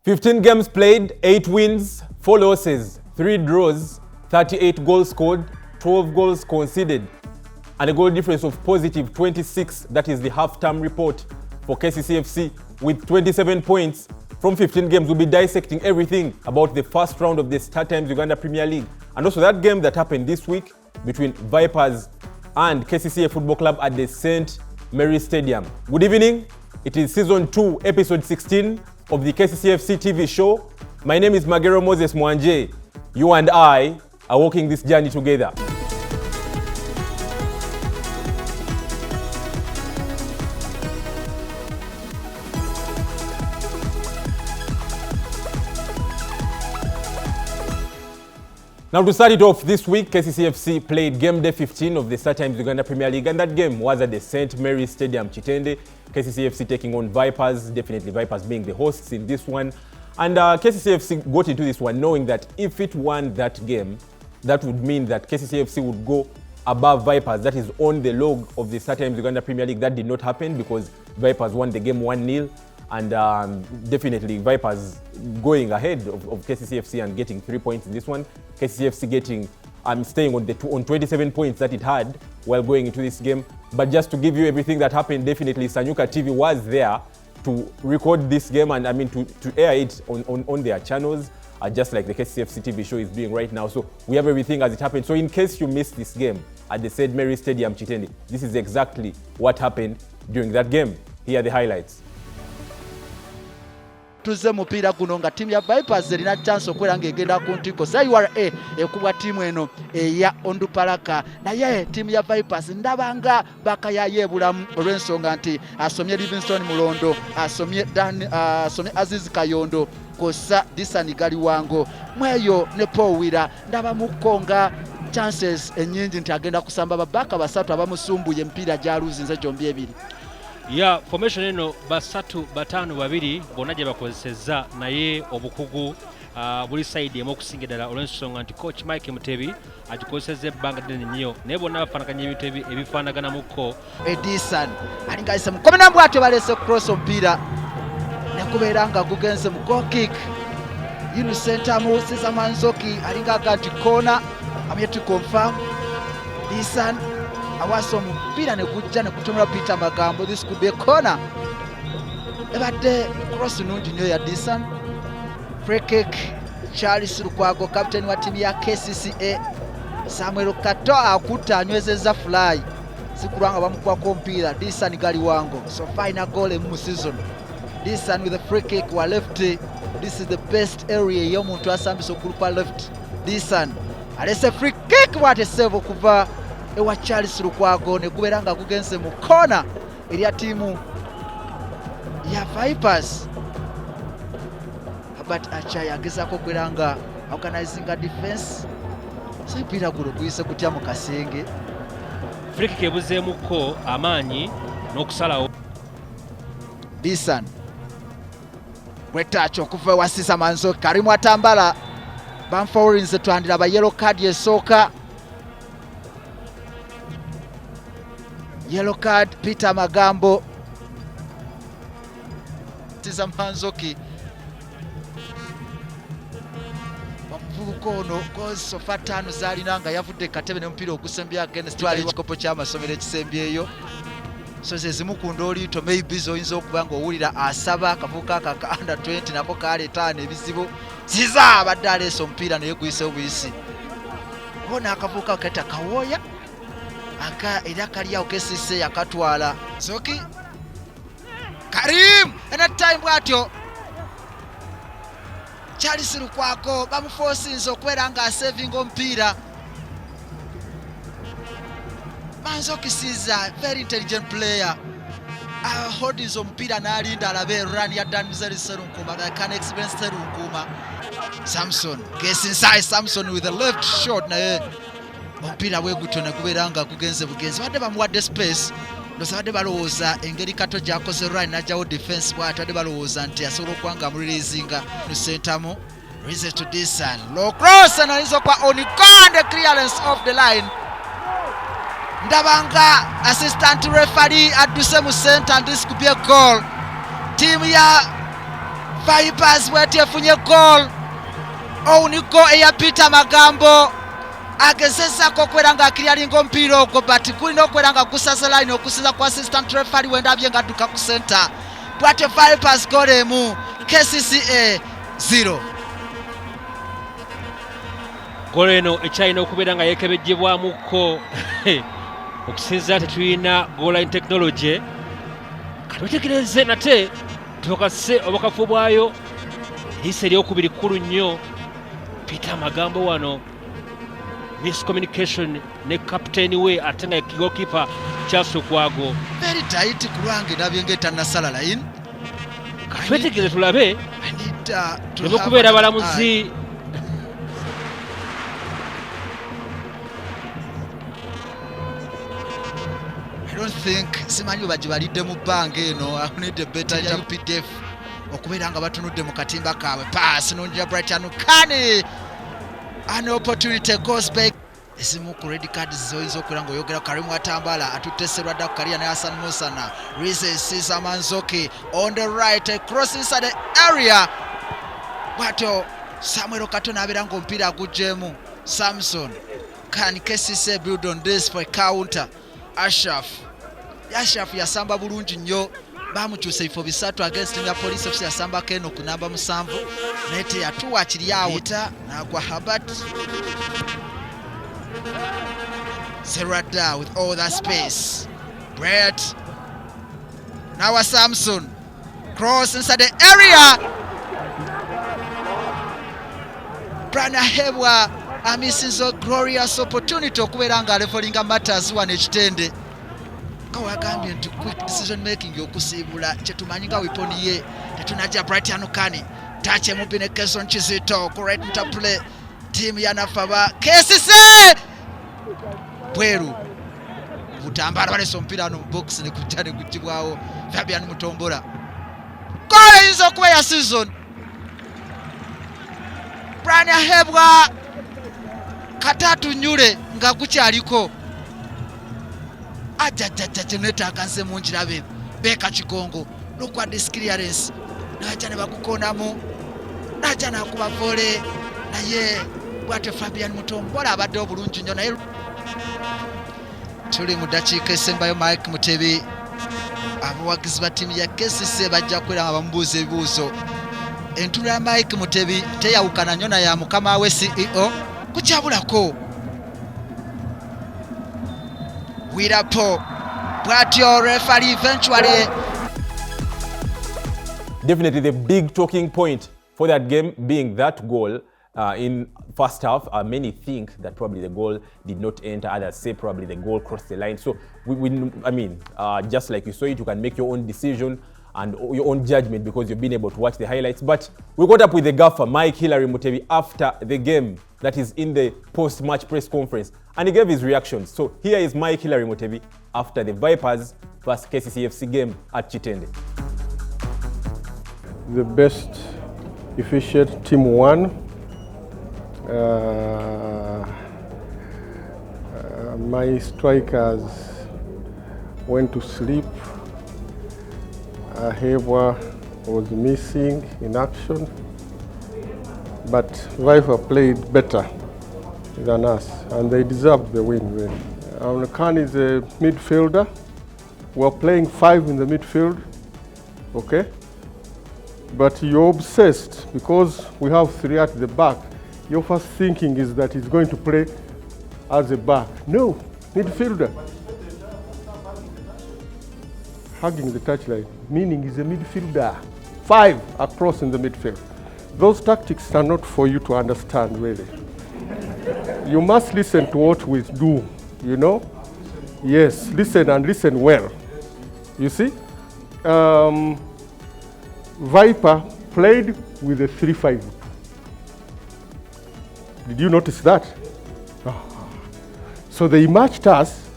15 games played, 8 wins, 4 losses, 3 draws, 38 goals scored, 12 goals conceded, and a goal difference of positive 26. That is the half-term report for KCCFC with 27 points from 15 games. We'll be dissecting everything about the first round of the StarTimes Uganda Premier League and also that game that happened this week between Vipers and KCCA Football Club at the St. Mary's Stadium. Good evening. It is Season 2, Episode 16 of the KCCFC TV show. My name is Magero Mwanje. You and I are walking this journey together. Now to start it off this week, KCCFC played game day 15 of the StarTimes Uganda Premier League, and that game was at the St. Mary's Stadium, Chitende. KCCFC taking on Vipers, definitely Vipers being the hosts in this one. And KCCFC got into this one knowing that if it won that game, that would mean that KCCFC would go above Vipers, that is on the log of the StarTimes Uganda Premier League. That did not happen because Vipers won the game 1-0. And definitely Vipers going ahead of KCCFC and getting 3 points in this one. KCCFC getting staying on 27 points that it had while going into this game. But just to give you everything that happened, definitely Sanyuka TV was there to record this game and to air it on their channels, just like the KCCFC TV show is doing right now. So we have everything as it happened. So in case you missed this game at the St. Mary's Stadium, Chitende, this is exactly what happened during that game. Here are the highlights. Tuze mupiira guno nga timu ya Vipers erina chance okwera ng'egenda ku ntiko za URA ekubwa timu eno eya Ondupalaka, naye timu ya Vipers ndabanga bakayayebulamu olw'ensonga nti asomye Livingston Mulondo, asomye Aziz Kayondo, kosa Disani Galiwango, mweyo ne Paul Wira ndaba mukonga chances ennyingi nti agenda kusamba babaka basatu abamusumbuye empiira gyaluzinze gyombi ebiri. Ya formation eno basatu batano babiri bonna gye bakozesezza naye obukugu buli side emu okusinga ddala olw'ensonga nti coach Mike Mutebi agikozesezza ebbanga ddene nnyo naye bonna bafaanaganya ebintu ebifaanaganamuko. Edison alinga ayise mukomi na bwatyo baleese cross omupiira ne kubeera nga gugenze mu goal kick. Center mu Cesar Manzoki alinga aga nti corner. I'm yet to confirm. Edison awasa omupiira ne gujja ne kutumira Peter Magambo. This could be a corner. Ebadde cross nungi nnyo ya Edison. Free kick. Charles Lukwago, captain wa timu ya KCCA. Samuel Kato akuta anywezezza fly. Sikulwanga bamukwako omupiira. Edison Galiwango. So final goal mu season. Edison with a free kick wa left. This is the best area y'omuntu asambisa okulupa left. Edison alese free kick wate save okuva ewa Charles Lukwago ne kubeera nga gugenze mu corner erya timu ya Vipers. But Achaya agezaako okubeera nga organizing a defense. So mpira guno guyise kutya mu kasenge. Free kick ebuzeemuko amaanyi n'okusalawo. Edison Bwetacho okuva ewa Cesar Manzoki Karimu atambala bamfawulinze twandira ba yellow card esooka. Yellow card Peter Magambo. Cesar Manzoki bamuvubuka ono kozi sofa 5 zaalina nga yavudde katebe n'omupiira ogusembya against twali ekikopo ky'amasomero ekisembyeyo. So zezimu ku ndooliito maybe zoyinza okuba ng'owulira asaba akavubuka aka under 20 nako kaleetaana ebizibu ziza abadde aleesa omupiira naye guyise obuyisi. Bona akavubuka kata kawooya era kali awo KCCA yakatwala. Zoki Karim ena time bwatyo Charles Lukwago bamuforcinze okubeera nga asavinga omupiira. Manzoki is a very intelligent player. Holding omupiira n'alinda alabe run ya Danizari Serunkuma that can experience Serunkuma. Samson gets inside. Samson with a left shot naye omupiira bweguto ne gubeera nga gugenze bugenzi. Badde bamuwadde space ndoza badde balowooza engeri Kato gy'akoze run n'ajjawo defense bw'atyo badde balowooza nti asobola okuba nga amulirizinga mu centamu. Reason to this and low cross and ayinza okuba Onikonde clearance off the line. Ndabanga assistant referee adduse mu center and this could be a goal. Team ya Vipers bwetefunye goal ouniko eya Peter Magambo agezesako okwera nga akiryalinga omupiira ogwo but gulina okwera nga gusasa line okusiza ku assistant referee wendabye nga adduka ku center. Bwate Vipers goal emu KCCA 0. Goal eno ekyalina okubeera nga yeekebejjebwamuko okusinziira tetulina goal line technology. Katutegereze nate tokase obakafu bwayo liisa eryokubiri kkulu nnyo. Peter Magambo wano miscommunication ne captain we ate nga goalkeeper Charles Lukwago very tight ku lwange nabye ng'etannasala line. Twetegereze tulabe tuleme kubeera balamuzi. I don't think simanyi bagibalidde mu bbanga eno. I need a better PDF okubeera nga batunudde mu katimba kaabwe. Pass nunja Brian Kani an opportunity goes back. Esimu ku red card zoyinza okubeera nga oyogera Karimu Atambala atutesserwa dda ku Karia ne Hassan Musana. Reese Manzoki on the right cross inside the area. Bwato Samuel Katona abeera nga omupiira aguggyemu. Samson can KCCA build on this for a counter. Ashraf yasamba bulungi nnyo. Bamukyusa ifo bisatu against team ya police officer yasamba keno ku namba 7 nete yatuwa kiri awo nagwa Habat Serada with all that space. Brett now a Samson cross inside the area. Brian Aheebwa missing so glorious opportunity okubeera nga refereeing matters one ekitende. Kawagambye nti quick decision making yokusiibula kyetumanyi nga wiponi ye tetunajja Brian Kani tache mubine Kesson Kizito correct interplay team ya Nafaba KCCA bweru butambala baleso mpira no box ne kujane kujibwawo Fabian Mutombola goal izo kuba ya season. Brian Aheebwa katatu nyule nga kukyaliko ajajajajeneta kanse munjirabe beka kigongo lukwa disclearance naja ne bakukonamu naja na kuba vole naye bwate Fabian Mutombola abadde obulungi nnyo naye tuli mu dakiika esembayo Mike Mutebi abawagizi ba ttiimu ya KCCA bajja kwera nga bamubuuza ebibuuzo. Entula ya Mike Mutebi teyawukana nnyo na ya mukama we CEO kukyabulako Wirapo bwatyo referee eventually. Definitely the big talking point for that game being that goal in first half. Many think that probably the goal did not enter. Others say probably the goal crossed the line. So just like you saw it, you can make your own decision and your own judgment because you've been able to watch the highlights. But we got up with the gaffer, Mike Hilary Mutebi, after the game, that is in the post-match press conference, and he gave his reactions. So here is Mike Hilary Mutebi after the Vipers vs KCCFC game at Chitende. The best efficient team won. My strikers went to sleep. Aheebwa was missing in action, but Viper played better than us, and they deserved the win. Khan is a midfielder. We're playing 5 in the midfield, okay? But you're obsessed because we have 3 at the back. Your first thinking is that he's going to play as a back. No, midfielder. Hugging the touchline, meaning he's a midfielder. 5 across in the midfield. Those tactics are not for you to understand, really. You must listen to what we do, you know? Yes, listen and listen well. You see? Viper played with a 3-5. Did you notice that? So they matched us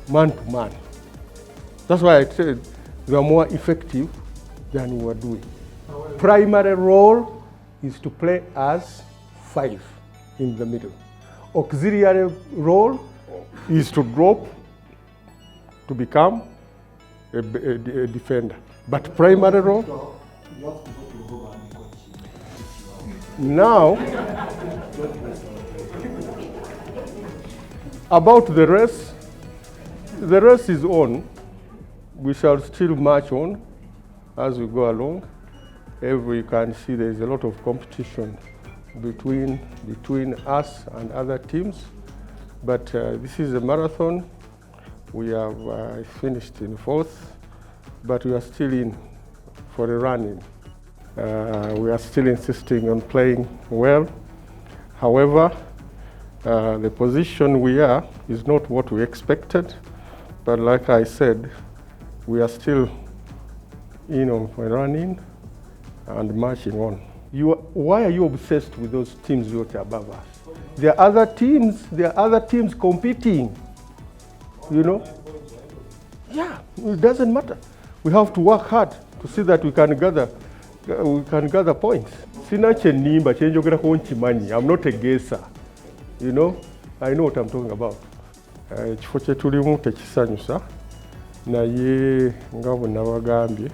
man to man. That's why I said they are more effective than we were doing. Primary role is to play as 5 in the middle. Auxiliary role is to drop to become a defender. But primary role, Now, about the race is on. We shall still march on as we go along. You can see there is a lot of competition between us and other teams. But this is a marathon. We have finished in 4th, but we are still in for a run-in. We are still insisting on playing well. However, the position we are is not what we expected, but like I said, we are still in on a run-in and marching on. Why are you obsessed with those teams who are above us? There are other teams competing, you know? Yeah, it doesn't matter. We have to work hard to see that we can gather points. Sina chenimba chenjogera ko nchimanyi. I'm not a guesser. You know? I know what I'm talking about. Ekifo kye tulimu tekisanyusa naye nga bwe nabagambye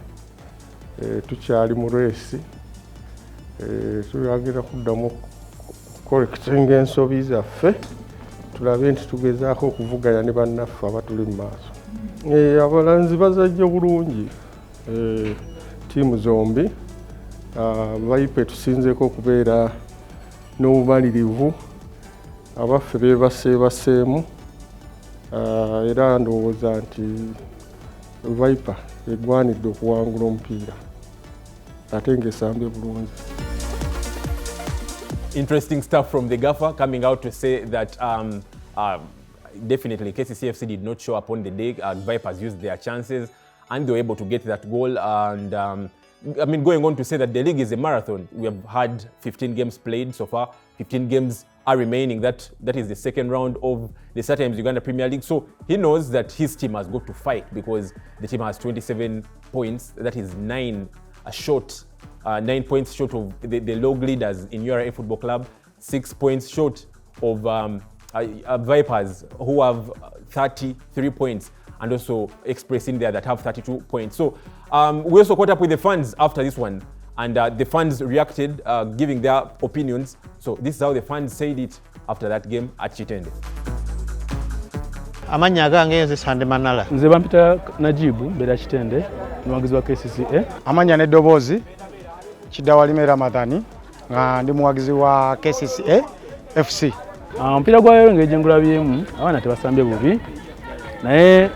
tukyali mu race tuyagera kuddamu correcting ensobi zaffe tulabe nti tugezaako okuvuganya ne bannaffe abatuli mu maaso. Abalanzi bazajja bulungi ttiimu zombi. Viper tusinzeeko okubeera n'obumalirivu, abaffe beebaseebaseemu era ndowooza nti Viper egwanidde okuwangula omupiira ate ng'esambye bulungi. Interesting stuff from the gaffer coming out to say that definitely KCCFC did not show up on the day. Vipers used their chances and they were able to get that goal. And I mean, going on to say that the league is a marathon. We have had 15 games played so far. 15 games are remaining. That is the second round of the Times Uganda Premier League. So he knows that his team has got to fight because the team has 27 points. That is 9 points short of the log leaders in URA Football Club, 6 points short of Vipers, who have 33 points, and also Express in there that have 32 points. So we also caught up with the fans after this one, and the fans reacted, giving their opinions. So this is how the fans said it after that game at Chitende. Amanya gange nze Sande Manala. Nze bampita Najibu mbera Chitende, muwagizi wa KCCA. Amanya ne Dobozi Kidawalime Ramadhani nga ndi muwagizi wa KCCA FC. Mpira gwa lero ngeje ngulabyemu abana tebasambye bubi naye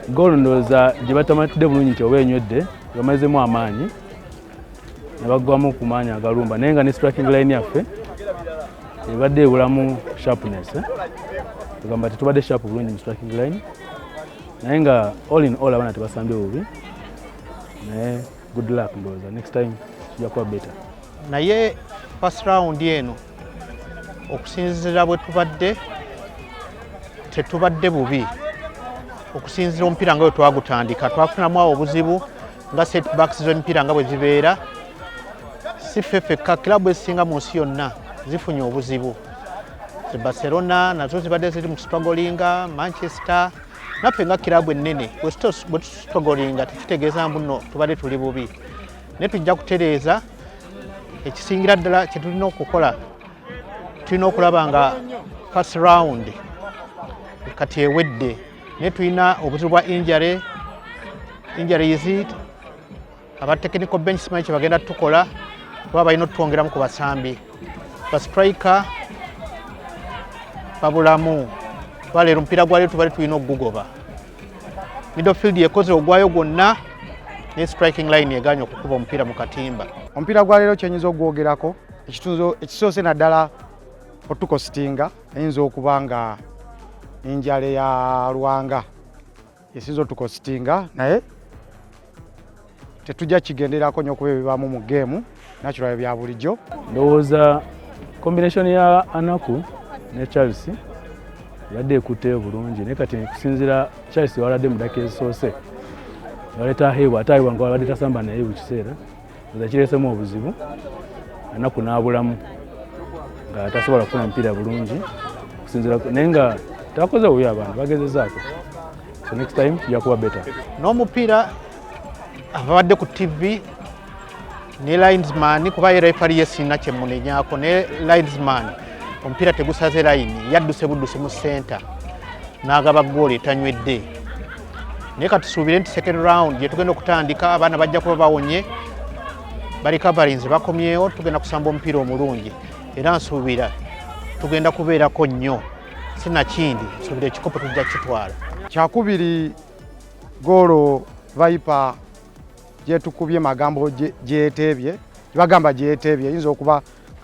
goal ndoza gye batamatidde bulungi nti oba enywedde bamazemu amaanyi ne bagwamu ku maanyi agalumba naye nga ne striking line yaffe ebadde ebulamu sharpness. Tugamba tetubadde sharp bulungi mu striking line naye nga all in all abana tebasambye bubi naye good luck ndoza next time kijja kuba better. Naye first round eno okusinzira bwe tubadde tetubadde bubi okusinzira omupiira nga bwe twagutandika twafunamu awo obuzibu nga setbacks z'emipiira nga bwe zibeera si fefeka kilabu ezisinga mu nsi yonna zifunye obuzibu. Barcelona nazo zibadde ziri mu strugglinga, Manchester naffe nga kilabu ennene bwe strugglinga tekitegeeza mbuno tubadde tuli bubi naye tujja kutereeza ekisingira ddala kye tulina okukola. Tulina okulaba nga first round kati ewedde naye tulina obuzibu bwa injuries aba technical bench simanyi kye bagenda tukola kuba balina otwongeramu ku basambi ba striker babulamu twaleero omupiira gwa leero tubali tulina okugugoba. Midfield yekoze ogwayo gwonna ne striking line eganya okukuba omupiira mu katimba. Omupiira gwa leero kyenyinza okugwogerako ekisoose naddala otukositinga eyinza okuba nga enjale ya Lwanga esinza otukositinga naye tetujja kigenderako nnyo okuba ebibaamu mu geemu natural bya bulijjo. Ndowooza combination ya Anaku ne Charles yadde ekutte bulungi naye kati kusinzira Charles waladde mu dakika ezisoose waleeta Aheebwa ate Aheebwa nga wabadde tasamba naye buli kiseera oza kireesemu obuzibu Anaku n'abulamu nga tasobola kufuna emipiira bulungi kusinzira naye nga takoze bubi abaana bagezezaako. So next time tujja kuba better. N'omupiira abadde ku TV ne linesman kuba referee yesina kyemunenyaako ne linesman omupiira tegusaze line yadduse budduse mu center n'agaba goal etanywedde. Naye katusuubire nti second round gye tugenda okutandika abaana bajja kuba bawonye bali coverings bakomyewo tugenda kusamba omupiira omulungi era nsuubira tugenda kubeerako nnyo sinakindi nsuubira ekikopo tujja kitwala. Kyakubiri goolo Viper gyetukubye Magambo gyeteebye bagamba gyeteebye yinza okuba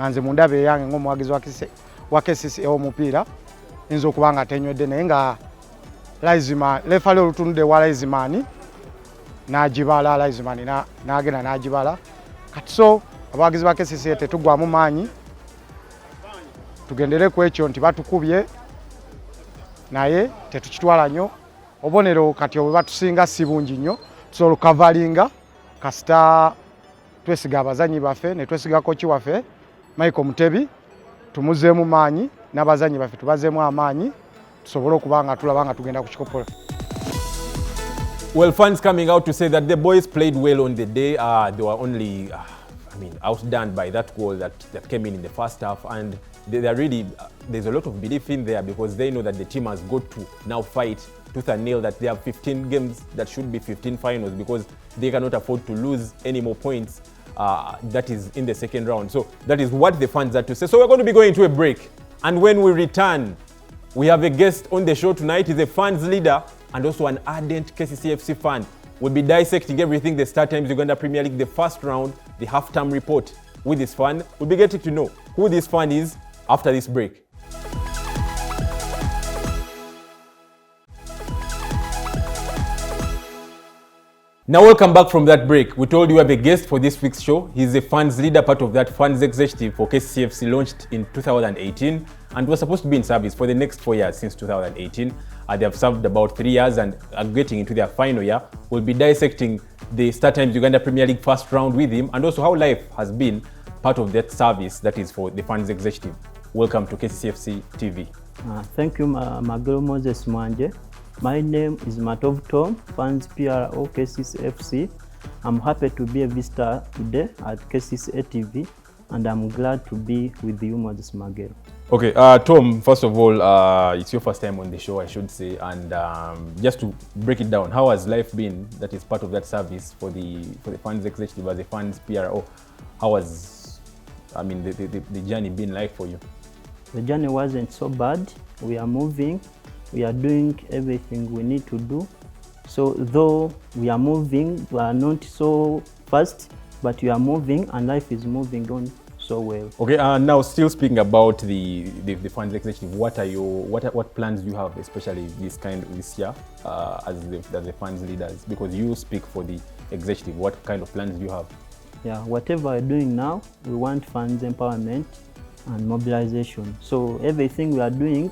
nze mu ndabe yange ng'omuwagizi wa KCCA omupiira yinza okuba nga tenywedde naye nga lefale olutunudde wa Laizimani n'agibala Laizimani n'agenda n'agibala kati so abawagizi ba KCCA tetugwamu maanyi tugendere ku ekyo nti batukubye naye tetukitwala nnyo obonero kati obwe batusinga si bungi nnyo tusobola okukavalinga kasita twesiga abazanyi baffe ne twesiga kochi waffe Michael Mutebi tumuzeemu maanyi n'abazanyi baffe tubazeemu amaanyi tusobole okuba nga tulaba nga tugenda ku kikopo. Well, fans coming out to say that the boys played well on the day. They were only, outdone by that goal that came in the first half, and they're really, there's a lot of belief in there because they know that the team has got to now fight tooth and nail, that they have 15 games that should be 15 finals because they cannot afford to lose any more points. That is in the second round. So that is what the fans had to say. So we're going to be going to a break, and when we return, we have a guest on the show tonight. He's a fans leader and also an ardent KCCFC fan. We'll be dissecting everything, the Star Times Uganda Premier League, the first round, the halftime report with this fan. We'll be getting to know who this fan is after this break. Now welcome back from that break. We told you we have a guest for this week's show. He's a fans leader, part of that fans executive for KCCFC, launched in 2018 and was supposed to be in service for the next 4 years since 2018. They have served about 3 years and are getting into their final year. We'll be dissecting the Star Times Uganda Premier League first round with him and also how life has been part of that service that is for the fans executive. Welcome to KCCFC TV. Thank you, Magero Moses Mwanje. My name is Matovu Tom, fans PRO KCCFC. I'm happy to be a visitor today at KCCA TV, and I'm glad to be with you, Moses Magero. Okay, Tom, first of all, it's your first time on the show, I should say, and just to break it down, how has life been that is part of that service for the fans executive as a fans PRO? How has, the journey been like for you? The journey wasn't so bad. We are moving. We are doing everything we need to do. So though we are moving, we are not so fast, but we are moving and life is moving on so well. Okay, now still speaking about the fans executive, what plans do you have, especially this year as the fans leaders? Because you speak for the executive, what kind of plans do you have? Yeah, whatever we're doing now, we want fans empowerment and mobilization. So everything we are doing,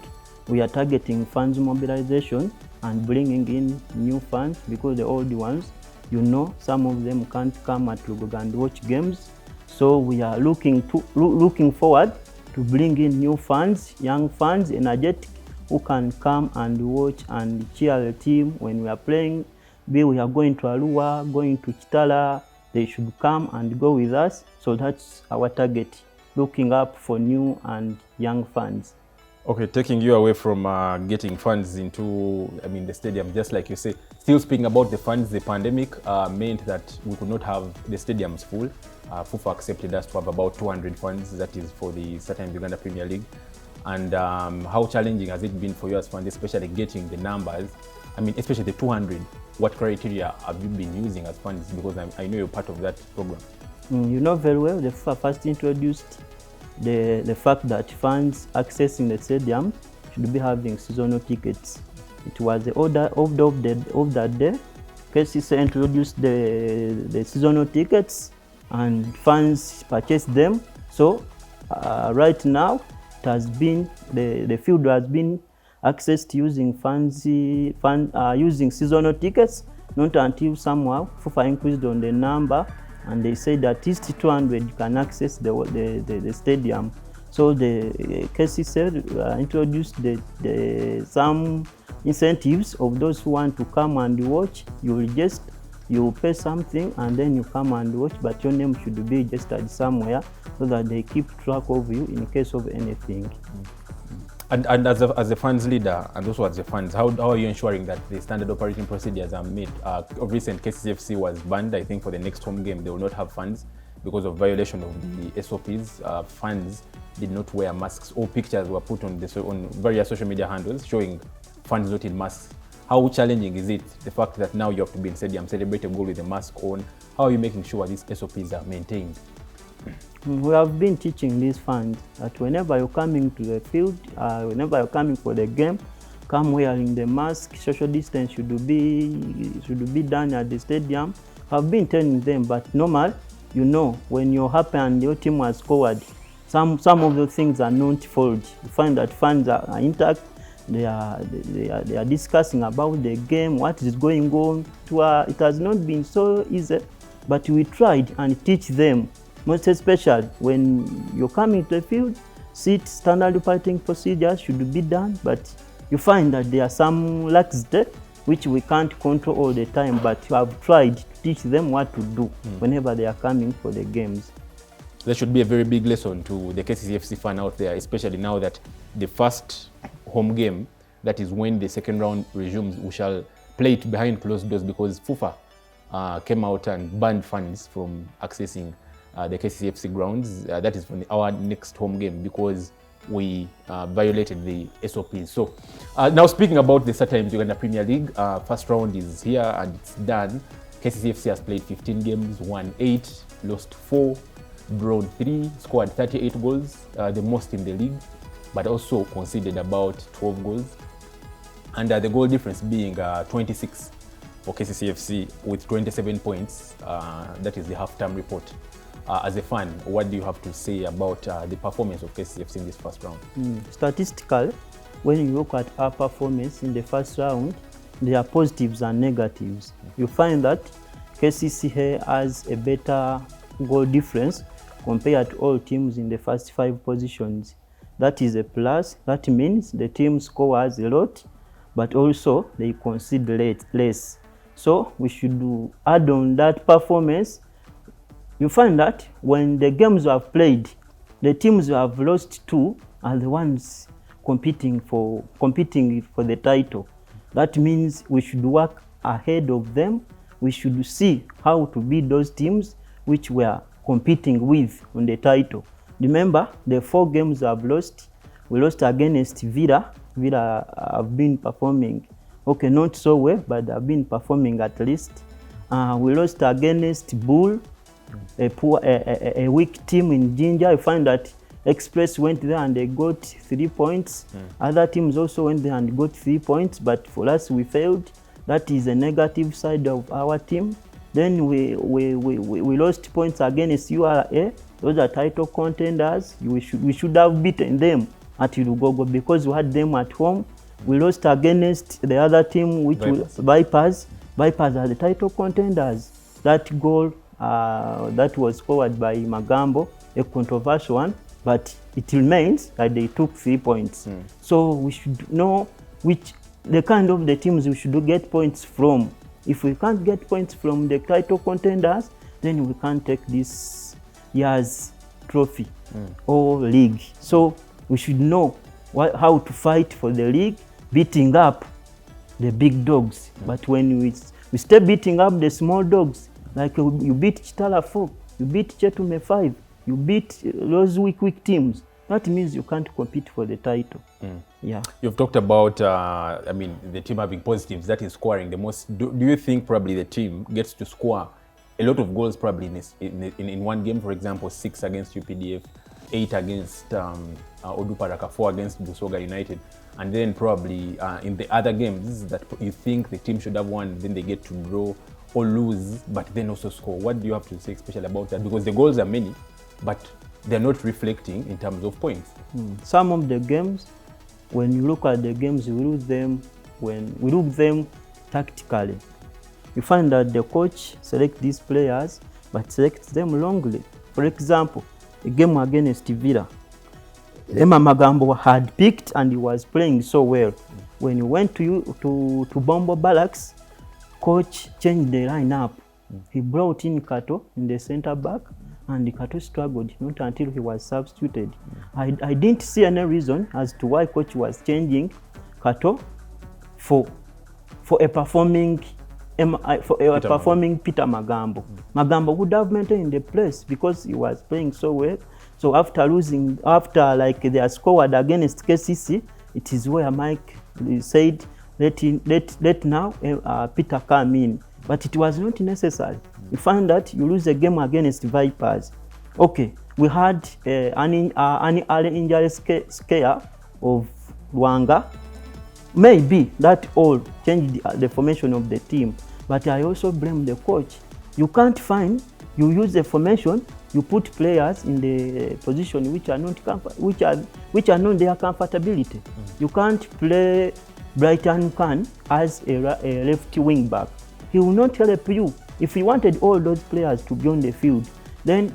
we are targeting funds mobilization and bringing in new funds because the old ones, some of them can't come at Lukwago and watch games. So we are looking forward to bring in new funds, young funds, energetic, who can come and watch and cheer the team when we are playing. We are going to Arua, going to Chitala. They should come and go with us. So that's our target, looking up for new and young funds. Okay, taking you away from getting funds into the stadium, just like you say, still speaking about the funds, the pandemic meant that we could not have the stadiums full. FUFA accepted us to have about 200 funds, that is for the Star Times Uganda Premier League. And how challenging has it been for you as fans, especially getting the numbers? Especially the 200, what criteria have you been using as fans? Because I know you're part of that program. You know very well, the FUFA first introduced the fact that fans accessing the stadium should be having seasonal tickets. It was the order of that day. KCCA introduced the seasonal tickets and fans purchased them. So right now it has been the field has been accessed using using seasonal tickets. Not until somehow FUFA increased on the number, and they said that at least 200 you can access the stadium. So the KCCA introduced some incentives of those who want to come and watch. You will just You pay something and then you come and watch, but your name should be registered somewhere so that they keep track of you in case of anything. And as a funds leader, and also as a funds, how are you ensuring that the standard operating procedures are made? Of recent, KCCFC was banned. I think for the next home game, they will not have funds because of violation of the SOPs. Funds did not wear masks. All pictures were put on various social media handles showing funds not in masks. How challenging is it, the fact that now you have to be in stadium, celebrate a goal with a mask on? How are you making sure these SOPs are maintained? We have been teaching these fans that whenever you're coming to the field, whenever you're coming for the game, come wearing the mask. Social distance should be done at the stadium. I've been telling them, but normal, you know, when you're happy and your team has scored, some of the things are not followed. You find that fans are intact. They are discussing about the game, what is going on. It has not been so easy, but we tried and teach them. Most especially when you're coming to the field, standard operating procedures should be done, but you find that there are some laxity which we can't control all the time, but you have tried to teach them what to do whenever they are coming for the games. There should be a very big lesson to the KCCFC fan out there, especially now that the first home game, that is when the second round resumes, we shall play it behind closed doors because FUFA came out and banned fans from accessing the KCCFC grounds. That is for our next home game because we violated the SOPs. So now speaking about the Times Uganda Premier League, first round is here and it's done. KCCFC has played 15 games, won 8, lost 4, drawn 3, scored 38 goals, the most in the league, but also conceded about 12 goals. And the goal difference being 26 for KCCFC with 27 points. That is the half-time report. As a fan, what do you have to say about the performance of KCCFC in this first round? Statistically, when you look at our performance in the first round, there are positives and negatives. You find that KCCA has a better goal difference compared to all teams in the first 5 positions. That is a plus. That means the team scores a lot, but also they concede less. So we should add on that performance. You find that when the games have played, the teams who have lost 2 are the ones competing for the title. That means we should work ahead of them. We should see how to beat those teams which we are competing with on the title. Remember, the 4 games I've lost, we lost against Villa. Villa have been performing, okay, not so well, but they've been performing at least. We lost against Bull, a weak team in Ginger. You find that Express went there and they got 3 points. Other teams also went there and got 3 points, but for us we failed. That is a negative side of our team. Then we lost points against URA. Those are title contenders. We should have beaten them at Lukwago because we had them at home. We lost against the other team, which was Vipers. Vipers are the title contenders. That goal that was scored by Magambo, a controversial one, but it remains that they took 3 points. So we should know the kind of the teams we should get points from. If we can't get points from the title contenders, then we can't take this year's trophy or league. So we should know how to fight for the league, beating up the big dogs. But when we stay beating up the small dogs, like you beat Chitala 4, you beat Chetume 5, you beat those weak teams, that means you can't compete for the title. Yeah. You've talked about, the team having positives, that is scoring the most. Do you think probably the team gets to score a lot of goals probably in one game, for example, 6 against UPDF, 8 against Oduparaka, 4 against Busoga United, and then probably in the other games that you think the team should have won, then they get to draw or lose, but then also score? What do you have to say especially about that? Because the goals are many, but they're not reflecting in terms of points. Some of the games, when you look at the games, we look them tactically. You find that the coach selects these players, but selects them wrongly. For example, a game against Villa, Emma Magambo had picked and he was playing so well. When he went to Bombo Barracks, coach changed the lineup. He brought in Kato in the center back, and Kato struggled not until he was substituted. I didn't see any reason as to why coach was changing Kato for a performing Peter Magambo. Magambo would have maintained the place because he was playing so well. So after like they are scored against KCC, it is where Mike said let now Peter come in. But it was not necessary. You find that you lose a game against Vipers. Okay, we had an early injury scare of Luanga. Maybe that all changed the formation of the team. But I also blame the coach. You can't find, you use the formation, you put players in the position which are not their comfortability. You can't play Brighton Khan as a left wing back. He will not help you. If he wanted all those players to be on the field, then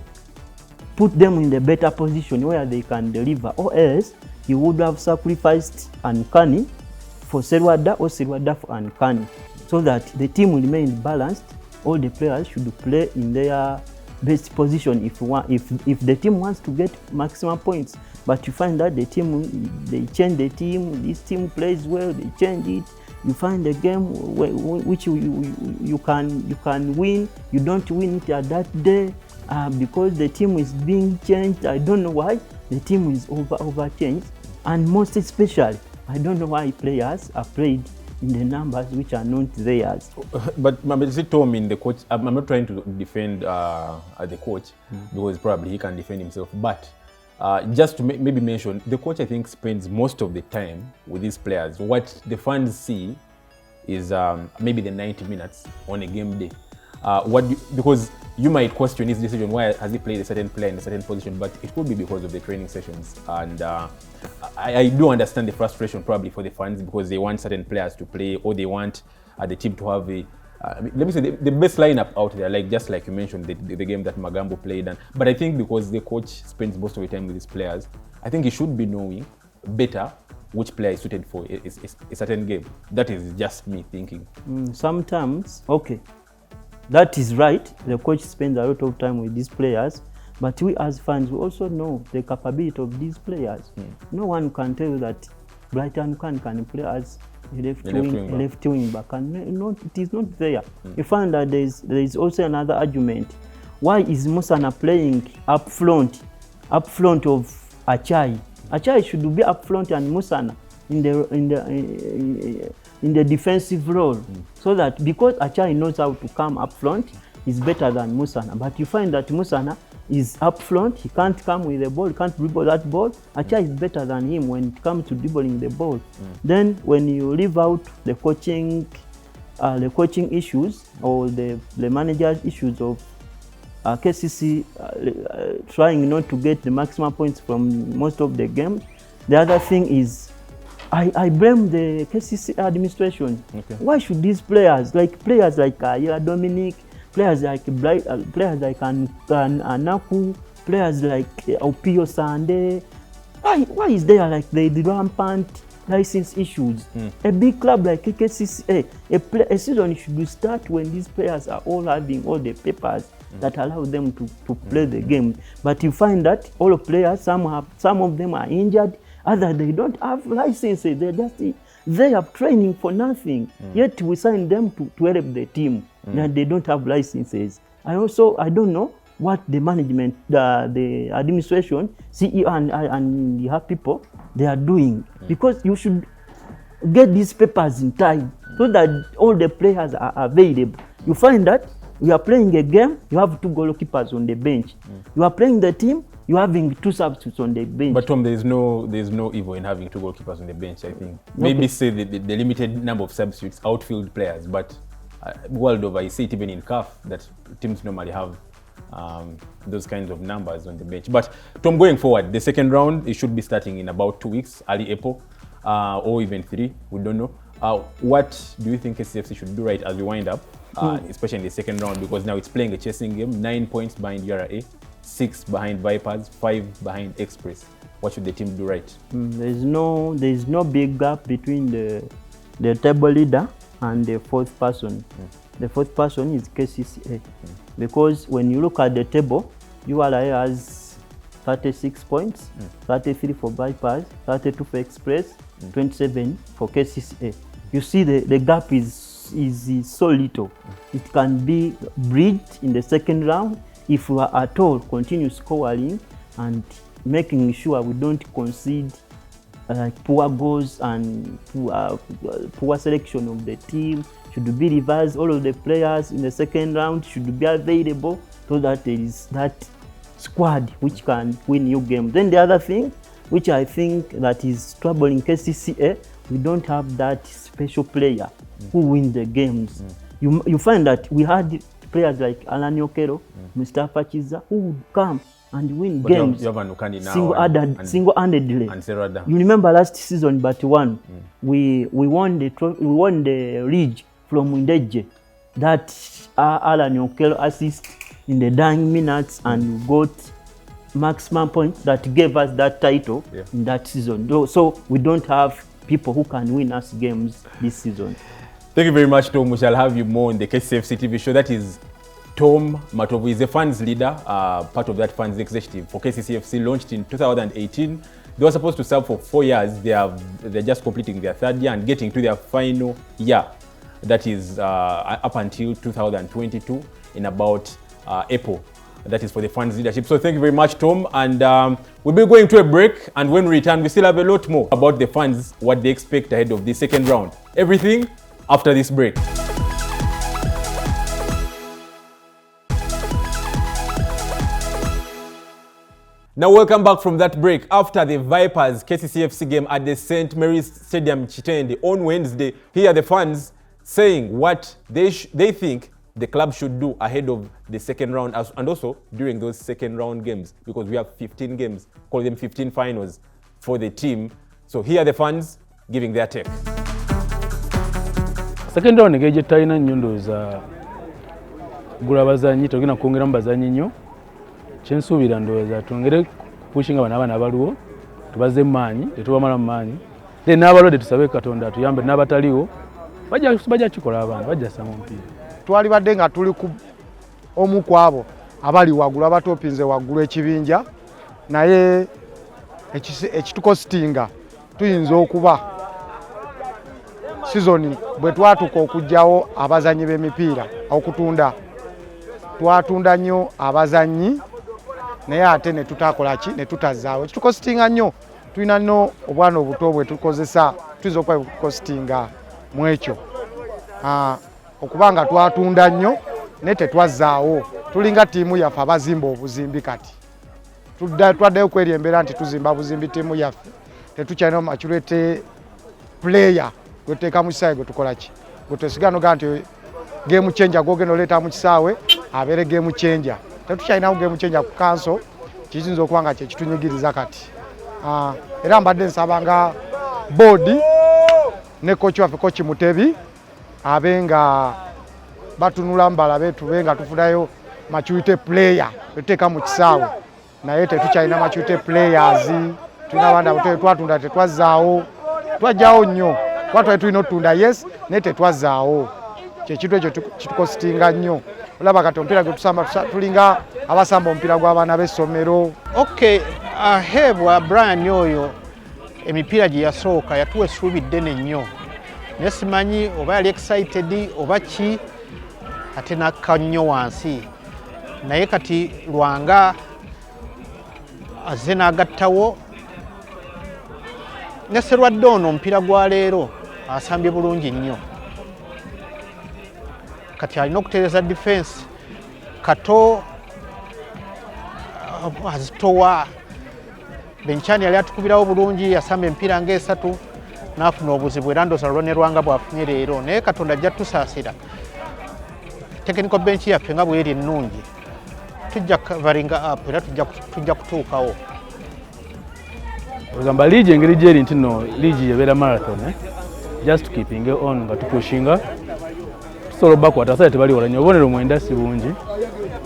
put them in the better position where they can deliver, or else he would have sacrificed Ankani for Serwada or Serwada for Ankani, so that the team will remain balanced. All the players should play in their best position if the team wants to get maximum points. But you find that the team, they change the team, this team plays well, they change it. You find a game which you can win, you don't win it at that day because the team is being changed. I don't know why the team is overchanged, and most especially, I don't know why players are played in the numbers which are not theirs. But Tom, in the coach, I'm not trying to defend the coach because probably he can defend himself, but just to maybe mention, the coach I think spends most of the time with these players. What the fans see is maybe the 90 minutes on a game day. Because you might question his decision, why has he played a certain player in a certain position, but it could be because of the training sessions. And I do understand the frustration probably for the fans because they want certain players to play, or they want the team to have a let me say the best lineup out there, like just like you mentioned, the game that Magambo played. But I think because the coach spends most of the time with his players, I think he should be knowing better which player is suited for a certain game. That is just me thinking. Sometimes, okay, that is right. The coach spends a lot of time with these players, but we as fans, we also know the capability of these players. No one can tell that Brighton can play as a left wing back, and it is not there. You find that there is also another argument. Why is Musana playing up front of Achai? Achai should be up front and Musana in the defensive role, so that because Achai knows how to come up front, he's better than Musana. But you find that Musana is up front, he can't come with the ball, he can't dribble that ball. Achai is better than him when it comes to dribbling the ball. Then when you leave out the coaching issues or the manager's issues of KCC trying not to get the maximum points from most of the games, the other thing is I blame the KCC administration. Okay. Why should these players like Dominic, players like Anaku, players like Opio Sande, why is there like the rampant license issues? A big club like KCCA, a season should start when these players are all having all the papers that allow them to play the game. But you find that all players, some of them are injured, others they don't have licenses. They have training for nothing. Yet we sign them to help the team, and they don't have licenses. I don't know what the management, the administration, CEO and the people, they are doing. Because you should get these papers in time so that all the players are available. You find that you are playing a game, you have 2 goalkeepers on the bench. You are playing the team, you are having 2 substitutes on the bench. But Tom, there is no evil in having 2 goalkeepers on the bench, I think. Maybe say the limited number of substitutes, outfield players, but world over, I see it even in CAF that teams normally have those kinds of numbers on the bench. But Tom, going forward, the second round, it should be starting in about 2 weeks, early April, or even 3, we don't know. What do you think KCFC should do right as we wind up, especially in the second round, because now it's playing a chasing game, 9 points behind URA, 6 behind Vipers, 5 behind Express. What should the team do right? There is no big gap between the table leader and the fourth person. The fourth person is KCCA. Because when you look at the table, URI has 36 points, 33 for Bypass, 32 for Express, 27 for KCCA. You see the gap is so little. It can be bridged in the second round if we are at all continue scoring and making sure we don't concede poor goals and poor selection of the team. Should be reversed. All of the players in the second round should be available so that there is that squad which can win new games. Then the other thing, which I think that is troubling KCCA, we don't have that special player who wins the games. You find that we had players like Alan Yokero, Mustafa Chiza, who would come and win games single-handedly. You remember last season, but we won the league from Windeje. That Alan Yokero assist in the dying minutes and got maximum points that gave us that title in that season. So we don't have people who can win us games this season. Thank you very much, Tom. We shall have you more on the KCCFC TV show. That is Tom Matovu. Is a funds leader, part of that funds executive for KCCFC, launched in 2018. They were supposed to serve for 4 years. They're just completing their 3rd year and getting to their final year. That is up until 2022 in about April. That is for the funds leadership. So thank you very much, Tom. And we'll be going to a break. And when we return, we still have a lot more about the funds, what they expect ahead of the second round. Everything after this break. Now welcome back from that break. After the Vipers KCCFC game at the St. Mary's Stadium Chitende on Wednesday, here are the fans saying what they think the club should do ahead of the second round and also during those second round games, because we have 15 games, call them 15 finals for the team. So here are the fans giving their take. Second round ngeje taina nyondo za gula bazanyi togina kuongera mbazanyi nyo chensuubira ndoweza tongere pushinga bana baluwo tubaze manyi tetubamala manyi then n'abalode tusabe Katonda tuyambe n'abataliwo bajja kikola abantu bajja sama mpira. Twali badde nga tuli ku omu kwabo abali wagulu abatopinze wagulu ekibinja naye ekitukostinga tuyinza okuba season bwe twatuka okujjawo abazanyi b'emipiira okutunda twatunda nnyo abazanyi naye ate ne tutakola ki ne tutazaawo ekitukostinga nnyo tulina nno obwana obuto bwe tukozesa tuyinza okukostinga mu ekyo okubanga twatunda nnyo ne tetwazaawo tulinga tiimu yaffe abazimba obuzimbi kati twaddeyo kweri embeera nti tuzimba buzimbi tiimu yaffe tetukyalina maturity player gweteeka mu kisaawe gwe tukola ki gwe twesigala nogaa nti game changer gwogenda oleeta mu kisaawe abeere game changer tetukyalinawo game changer ku council kiyinza okuba nga kyekitunyigiriza kati era mbadde nsaba nga board ne coach waffe coach Mutebi abenga batunula mbalabe tubenga tufunayo maturity player tuteeka mu kisaawe naye tetukyalina maturity players tulina banda twatunda tetwazaawo twajjawo nnyo twatwali tulina otunda yes naye tetwazaawo kyekintu ekyo kitukostinga nnyo olaba kati omupiira gwe tusamba tulinga abasamba omupiira gw'abaana b'essomero. Okay, Aheebwa Brian oyo emipiira gye yasooka yatuwa essuubi ddene nnyo naye simanyi oba yali excited oba ki ate nakka nnyo wansi naye kati Lwanga azze n'agattawo ne Sserwadde ono omupiira gwa leero asambye bulungi nnyo kati alina okutereeza defense kato azitowa Benchani yali atukubirawo bulungi yasamba emipiira ng'esatu n'afuna obuzibu era ndooza ne Lwanga bwafunye leero naye Katonda ajja tusaasira technical bench yaffe nga bweri ennungi tujja coveringa up era tujja kutuukawo. Ogamba league engeri gyeri nti no league yabeera marathon just keeping on nga tupushinga tusobola bakwata sale tebali wala nyo bonero mwenda si bungi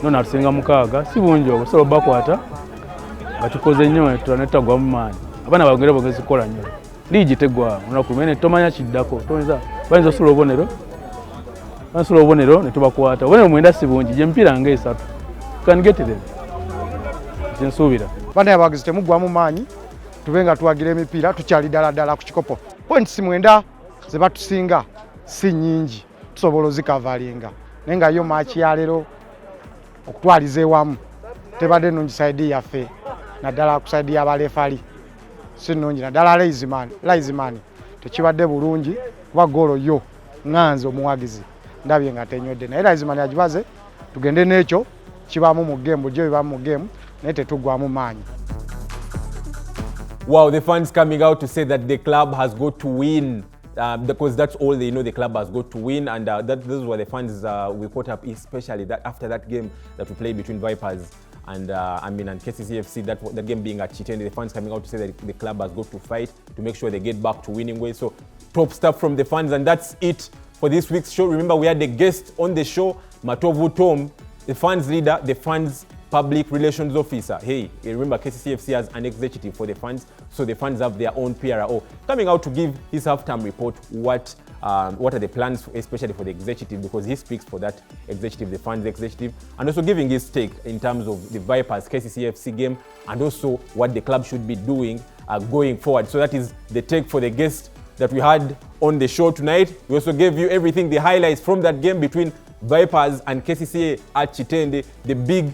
nona tusenga mukaaga si bungi okusobola bakwata nga tukoze nnyo tunetagwa mu maanyi abana bagere bogezi kola nnyo league tegwa unakumene tomanya kiddako tonza bayinza osobola obonero Bansula obonero ne tubakwata. Obonero mwenda si bungi, gye mpira nga 3. Can get them. Nsuubira. Bana abagizi temuggwamu maanyi tubenga tuwagira emipiira tukyali ddala ku kikopo. Points mwenda ze batusinga si nnyingi tusobola ozikavalinga naye nga yo maachi ya leero okutwaliza ewamu tebadde nnungi saidi yaffe naddala ku saidi y'abalefali si nnungi naddala Laizimani tekibadde bulungi kuba goolo yo ŋŋanze omuwagizi ndabye nga tenywedde naye Laizimani agibaze tugende n'ekyo kibaamu mu geemu bulijjo bibaamu mu geemu naye tetuggwamu maanyi. Wow, the fans coming out to say that the club has got to win because that's all they know. The club has got to win, and those were the fans we caught up, especially that after that game that we played between Vipers and and KCCFC. That game being at Chitende, the fans coming out to say that the club has got to fight to make sure they get back to winning ways. So top stuff from the fans, and that's it for this week's show. Remember, we had a guest on the show, Matovu Tom, the fans leader, the fans public relations officer. Hey, remember KCCFC has an executive for the fans, so the fans have their own PRO coming out to give his halftime report. What are the plans, especially for the executive, because he speaks for that executive, the fans executive, and also giving his take in terms of the Vipers KCCFC game and also what the club should be doing going forward. So that is the take for the guest that we had on the show tonight. We also gave you everything, the highlights from that game between Vipers and KCCA at Chitende. The big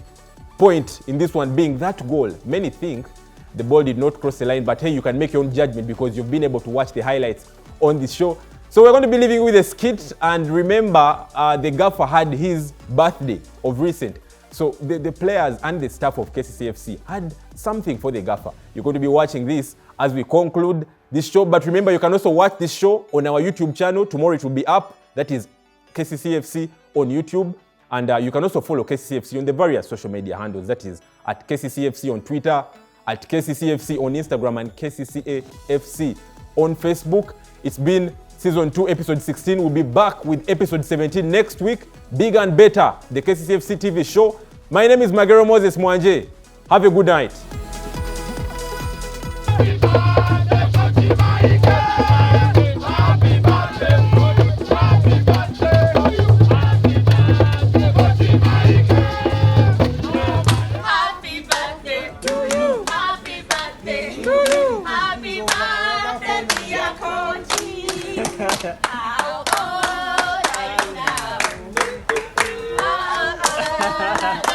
point in this one being that goal. Many think the ball did not cross the line, but hey, you can make your own judgment because you've been able to watch the highlights on this show. So we're going to be leaving with a skit, and remember the gaffer had his birthday of recent. So the players and the staff of KCCFC had something for the gaffer. You're going to be watching this as we conclude this show, but remember you can also watch this show on our YouTube channel. Tomorrow it will be up. That is KCCFC on YouTube. And you can also follow KCCFC on the various social media handles. That is at KCCFC on Twitter, at KCCFC on Instagram, and KCCAFC on Facebook. It's been Season 2, Episode 16. We'll be back with Episode 17 next week. Bigger and better, the KCCFC TV show. My name is Magero Mwanje. Have a good night. How old are you now?